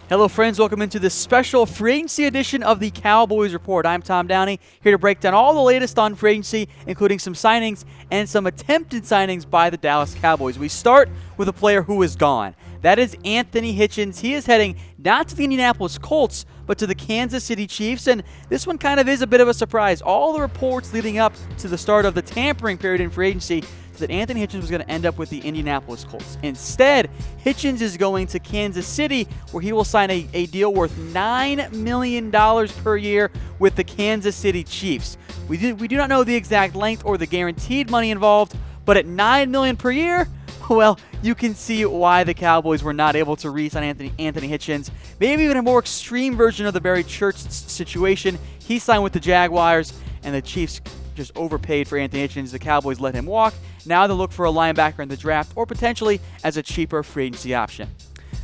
Hello friends, welcome into this special free agency edition of the Cowboys Report. I'm Tom Downey, here to break down all the latest on free agency, including some signings and some attempted signings by the Dallas Cowboys. We start with a player who is gone. That is Anthony Hitchens. He is heading not to the Indianapolis Colts, but to the Kansas City Chiefs, and this one kind of is a bit of a surprise. All the reports leading up to the start of the tampering period in free agency that Anthony Hitchens was going to end up with the Indianapolis Colts. Instead, Hitchens is going to Kansas City, where he will sign a deal worth $9 million per year with the Kansas City Chiefs. We do not know the exact length or the guaranteed money involved, but at $9 million per year, well, you can see why the Cowboys were not able to re-sign Anthony Hitchens. Maybe even a more extreme version of the Barry Church situation. He signed with the Jaguars, and the Chiefs just overpaid for Anthony Hitchens. The Cowboys let him walk. Now they'll look for a linebacker in the draft or potentially as a cheaper free agency option.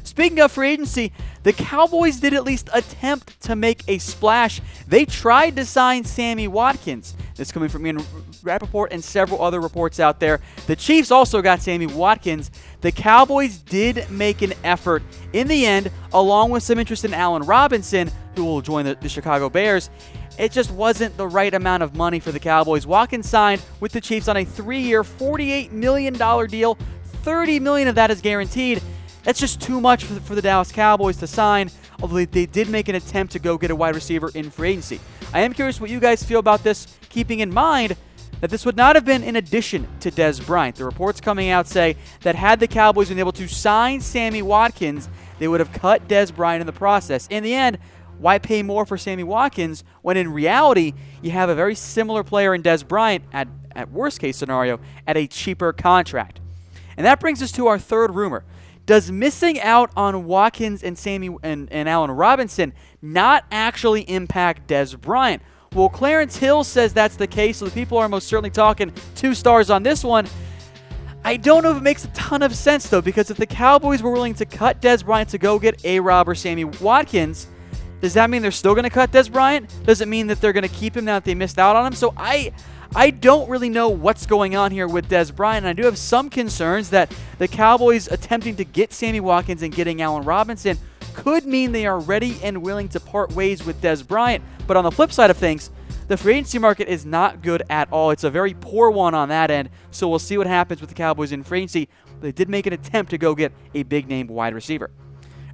Speaking of free agency, the Cowboys did at least attempt to make a splash. They tried to sign Sammy Watkins. This coming from Ian Rappaport and several other reports out there. The Chiefs also got Sammy Watkins. The Cowboys did make an effort in the end, along with some interest in Allen Robinson, who will join the Chicago Bears. It just wasn't the right amount of money for the Cowboys. Watkins signed with the Chiefs on a 3-year, $48 million deal. $30 million of that is guaranteed. That's just too much for the Dallas Cowboys to sign, although they did make an attempt to go get a wide receiver in free agency. I am curious what you guys feel about this, keeping in mind that this would not have been in addition to Dez Bryant. The reports coming out say that had the Cowboys been able to sign Sammy Watkins, they would have cut Dez Bryant in the process. In the end, why pay more for Sammy Watkins when in reality you have a very similar player in Dez Bryant at worst case scenario at a cheaper contract? And that brings us to our third rumor. Does missing out on Watkins and Allen Robinson not actually impact Dez Bryant? Well, Clarence Hill says that's the case, so the people are most certainly talking 2 stars on this one. I don't know if it makes a ton of sense, though, because if the Cowboys were willing to cut Dez Bryant to go get A-Rob or Sammy Watkins, does that mean they're still going to cut Dez Bryant? Does it mean that they're going to keep him now that they missed out on him? So I don't really know what's going on here with Dez Bryant, and I do have some concerns that the Cowboys attempting to get Sammy Watkins and getting Allen Robinson could mean they are ready and willing to part ways with Dez Bryant. But on the flip side of things, the free agency market is not good at all. It's a very poor one on that end, so we'll see what happens with the Cowboys in free agency. They did make an attempt to go get a big-name wide receiver.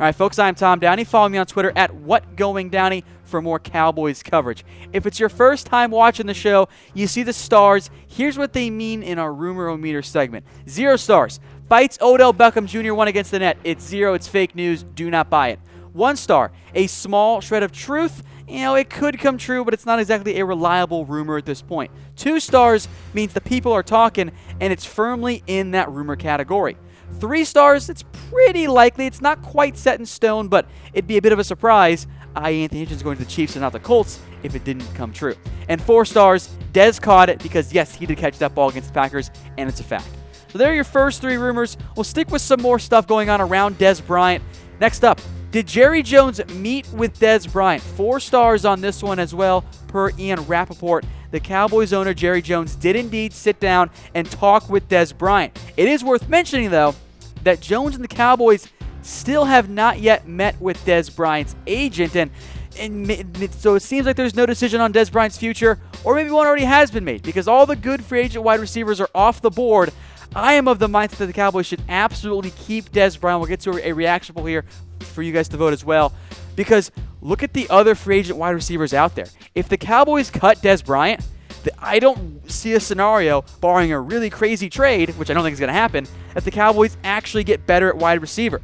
All right, folks, I'm Tom Downey. Follow me on Twitter at WhatGoingDowney for more Cowboys coverage. If it's your first time watching the show, you see the stars. Here's what they mean in our Rumor-O-Meter segment. 0 stars. Fights Odell Beckham Jr. won against the net. It's 0. It's fake news. Do not buy it. 1 star. A small shred of truth. You know, it could come true, but it's not exactly a reliable rumor at this point. 2 stars means the people are talking, and it's firmly in that rumor category. 3 stars, it's pretty likely. It's not quite set in stone, but it'd be a bit of a surprise, i.e. Anthony Hitchens going to the Chiefs and not the Colts, if it didn't come true. And 4 stars, Dez caught it because, yes, he did catch that ball against the Packers, and it's a fact. So there are your first 3 rumors. We'll stick with some more stuff going on around Dez Bryant. Next up, did Jerry Jones meet with Dez Bryant? 4 stars on this one as well, per Ian Rappaport. The Cowboys owner, Jerry Jones, did indeed sit down and talk with Dez Bryant. It is worth mentioning, though, that Jones and the Cowboys still have not yet met with Dez Bryant's agent, and so it seems like there's no decision on Dez Bryant's future, or maybe one already has been made, because all the good free agent wide receivers are off the board. I am of the mindset that the Cowboys should absolutely keep Dez Bryant. We'll get to a reaction poll here for you guys to vote as well, because look at the other free agent wide receivers out there. If the Cowboys cut Dez Bryant, I don't see a scenario, barring a really crazy trade, which I don't think is going to happen, that the Cowboys actually get better at wide receiver.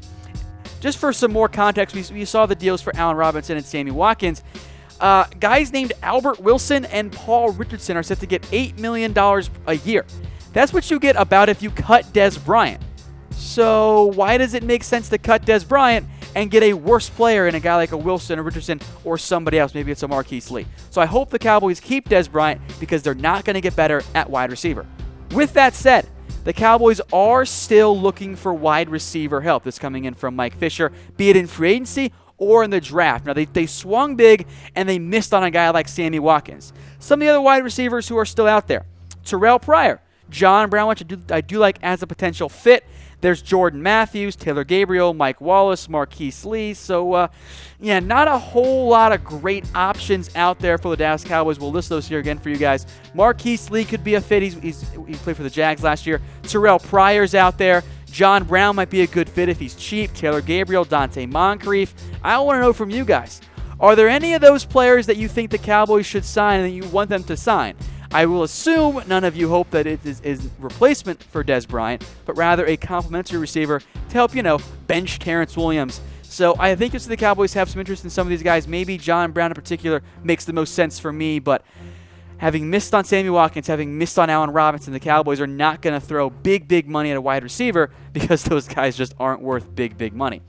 Just for some more context, we saw the deals for Allen Robinson and Sammy Watkins. Guys named Albert Wilson and Paul Richardson are set to get $8 million a year. That's what you get about if you cut Dez Bryant. So why does it make sense to cut Dez Bryant and get a worse player in a guy like a Wilson or Richardson or somebody else? Maybe it's a Marquise Lee. So I hope the Cowboys keep Dez Bryant because they're not going to get better at wide receiver. With that said, the Cowboys are still looking for wide receiver help. This coming in from Mike Fisher, be it in free agency or in the draft. Now, they swung big and they missed on a guy like Sammy Watkins. Some of the other wide receivers who are still out there, Terrell Pryor, John Brown, which I do like as a potential fit. There's Jordan Matthews, Taylor Gabriel, Mike Wallace, Marquise Lee. So, yeah, not a whole lot of great options out there for the Dallas Cowboys. We'll list those here again for you guys. Marquise Lee could be a fit. He played for the Jags last year. Terrell Pryor's out there. John Brown might be a good fit if he's cheap. Taylor Gabriel, Dante Moncrief. I want to know from you guys, are there any of those players that you think the Cowboys should sign and that you want them to sign? I will assume none of you hope that it is replacement for Dez Bryant, but rather a complimentary receiver to help, bench Terrence Williams. So I think you'll see the Cowboys have some interest in some of these guys. Maybe John Brown in particular makes the most sense for me, but having missed on Sammy Watkins, having missed on Allen Robinson, the Cowboys are not going to throw big money at a wide receiver because those guys just aren't worth big money.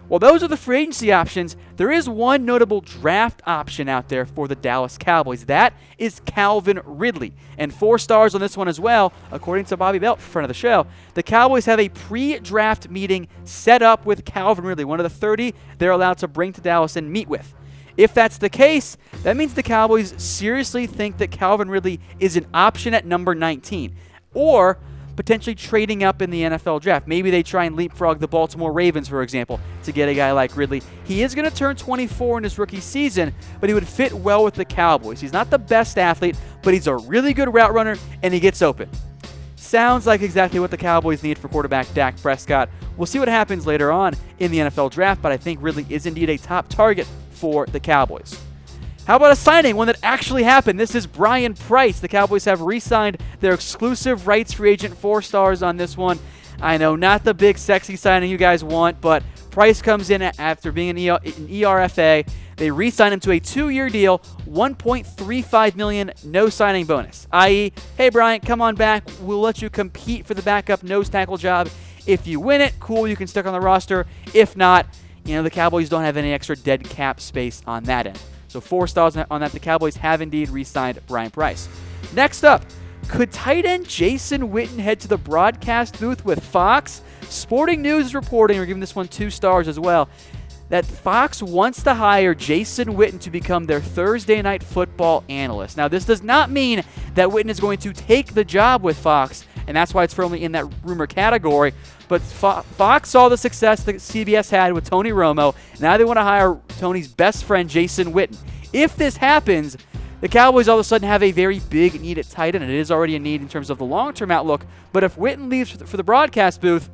Well, those are the free agency options. There is one notable draft option out there for the Dallas Cowboys. That is Calvin Ridley. And 4 stars on this one as well, according to Bobby Belt, front of the show. The Cowboys have a pre-draft meeting set up with Calvin Ridley, one of the 30 they're allowed to bring to Dallas and meet with. If that's the case, that means the Cowboys seriously think that Calvin Ridley is an option at number 19, or potentially trading up in the NFL draft. Maybe they try and leapfrog the Baltimore Ravens, for example, to get a guy like Ridley. He is going to turn 24 in his rookie season, but he would fit well with the Cowboys. He's not the best athlete, but he's a really good route runner, and he gets open. Sounds like exactly what the Cowboys need for quarterback Dak Prescott. We'll see what happens later on in the NFL draft, but I think Ridley is indeed a top target for the Cowboys. How about a signing, one that actually happened? This is Brian Price. The Cowboys have re-signed their exclusive rights free agent, 4 stars on this one. I know, not the big sexy signing you guys want, but Price comes in after being an ERFA. They re-sign him to a 2-year deal, $1.35 million, no signing bonus. I.e., hey, Brian, come on back. We'll let you compete for the backup nose tackle job. If you win it, cool, you can stick on the roster. If not, the Cowboys don't have any extra dead cap space on that end. So 4 stars on that. The Cowboys have indeed re-signed Brian Price. Next up, could tight end Jason Witten head to the broadcast booth with Fox? Sporting News is reporting, we're giving this one 2 stars as well, that Fox wants to hire Jason Witten to become their Thursday Night Football analyst. Now, this does not mean that Witten is going to take the job with Fox, and that's why it's firmly in that rumor category. But Fox saw the success that CBS had with Tony Romo. Now they want to hire Tony's best friend, Jason Witten. If this happens, the Cowboys all of a sudden have a very big need at tight end, and it is already a need in terms of the long-term outlook. But if Witten leaves for the broadcast booth,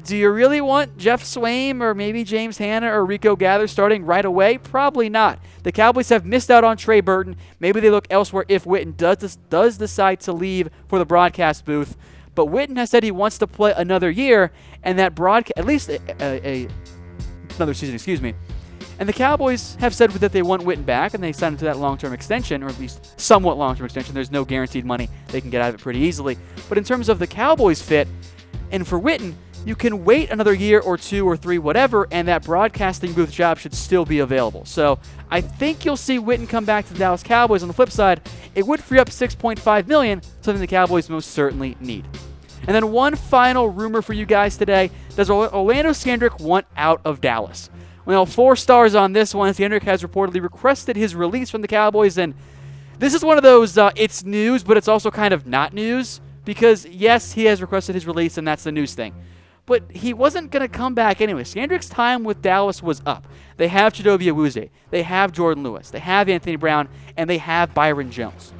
do you really want Jeff Swaim or maybe James Hanna or Rico Gathers starting right away? Probably not. The Cowboys have missed out on Trey Burton. Maybe they look elsewhere if Witten does decide to leave for the broadcast booth. But Witten has said he wants to play another year, and that at least another season, And the Cowboys have said that they want Witten back, and they signed him to that long-term extension, or at least somewhat long-term extension. There's no guaranteed money. They can get out of it pretty easily. But in terms of the Cowboys fit, and for Witten, you can wait another year or 2 or 3, whatever, and that broadcasting booth job should still be available. So I think you'll see Witten come back to the Dallas Cowboys. On the flip side, it would free up $6.5 million, something the Cowboys most certainly need. And then one final rumor for you guys today. Does Orlando Scandrick want out of Dallas? Well, 4 stars on this one. Scandrick has reportedly requested his release from the Cowboys, and this is one of those it's news, but it's also kind of not news, because yes, he has requested his release, and that's the news thing. But he wasn't going to come back anyway. Scandrick's time with Dallas was up. They have Chidobe Awuzie. They have Jordan Lewis. They have Anthony Brown. And they have Byron Jones.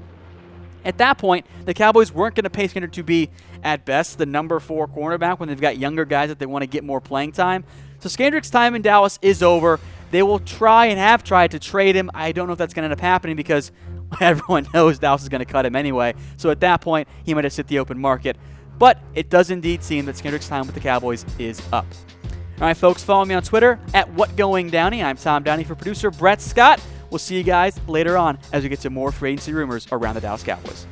At that point, the Cowboys weren't going to pay Scandrick to be, at best, the number 4 cornerback when they've got younger guys that they want to get more playing time. So Scandrick's time in Dallas is over. They will try and have tried to trade him. I don't know if that's going to end up happening because everyone knows Dallas is going to cut him anyway. So at that point, he might have hit the open market. But it does indeed seem that Scandrick's time with the Cowboys is up. All right, folks, follow me on Twitter at WhatGoingDowney. I'm Tom Downey for producer Brett Scott. We'll see you guys later on as we get to more free agency rumors around the Dallas Cowboys.